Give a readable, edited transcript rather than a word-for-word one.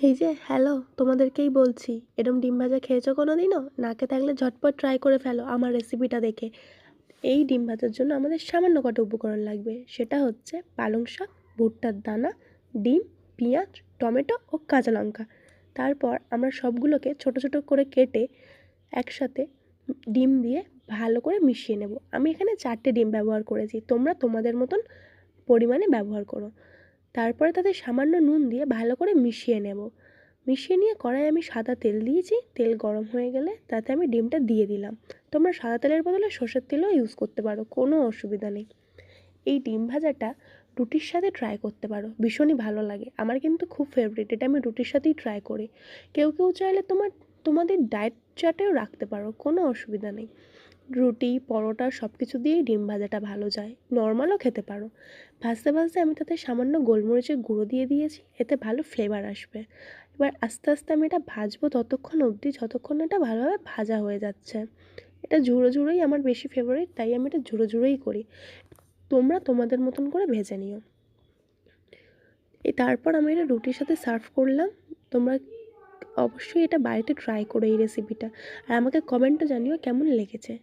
এই যে হ্যালো, তোমাদেরকেই বলছি, এরম ডিম ভাজা খেয়েছো কোনো দিনও? না খেয়ে থাকলে ঝটপট ট্রাই করে ফেলো আমার রেসিপিটা দেখে। এই ডিম ভাজার জন্য আমাদের সামান্য কটা উপকরণ লাগবে, সেটা হচ্ছে পালং শাক, ভুট্টার দানা, ডিম, পেঁয়াজ, টমেটো ও কাঁচা লঙ্কা। তারপর আমরা সবগুলোকে ছোট ছোট করে কেটে একসাথে ডিম দিয়ে ভালো করে মিশিয়ে নেব। আমি এখানে 4টে ডিম ব্যবহার করেছি, তোমরা তোমাদের মতন পরিমাণে ব্যবহার করো। তারপরে তাতে সামান্য নুন দিয়ে ভালো করে মিশিয়ে নেব। মিশিয়ে নিয়ে কড়াইয়ে আমি সাদা তেল দিয়েছি, তেল গরম হয়ে গেলে তাতে আমি ডিমটা দিয়ে দিলাম। তোমরা সাদা তেলের বদলে সর্ষের তেলও ইউজ করতে পারো, কোনো অসুবিধা নেই। এই ডিম ভাজাটা রুটির সাথে ট্রাই করতে পারো, ভীষণই ভালো লাগে। আমার কিন্তু খুব ফেভারিট, এটা আমি রুটির সাথেই ট্রাই করি। কেউ কেউ চাইলে তোমাদের ডায়েট চার্টেও রাখতে পারো, কোনো অসুবিধা নেই। রুটি, পরোটা সব কিছু দিয়েই ডিম ভাজাটা ভালো যায়, নর্মালও খেতে পারো। ভাজতে ভাজতে আমি তাতে সামান্য গোলমরিচের গুঁড়ো দিয়ে দিয়েছি, এতে ভালো ফ্লেভার আসবে। এবার আস্তে আস্তে আমি এটা ভাজবো ততক্ষণ অবধি যতক্ষণ না এটা ভালোভাবে ভাজা হয়ে যাচ্ছে। এটা ঝুড়ো ঝুড়োই আমার বেশি ফেভারিট, তাই আমি এটা ঝুড়ো ঝুড়োই করি। তোমরা তোমাদের মতন করে ভেজে নিও। তারপর আমি এটা রুটির সাথে সার্ভ করলাম। তোমরা অবশ্যই এটা বাড়িতে ট্রাই করো এই রেসিপিটা, আর আমাকে কমেন্টে জানিও কেমন লেগেছে।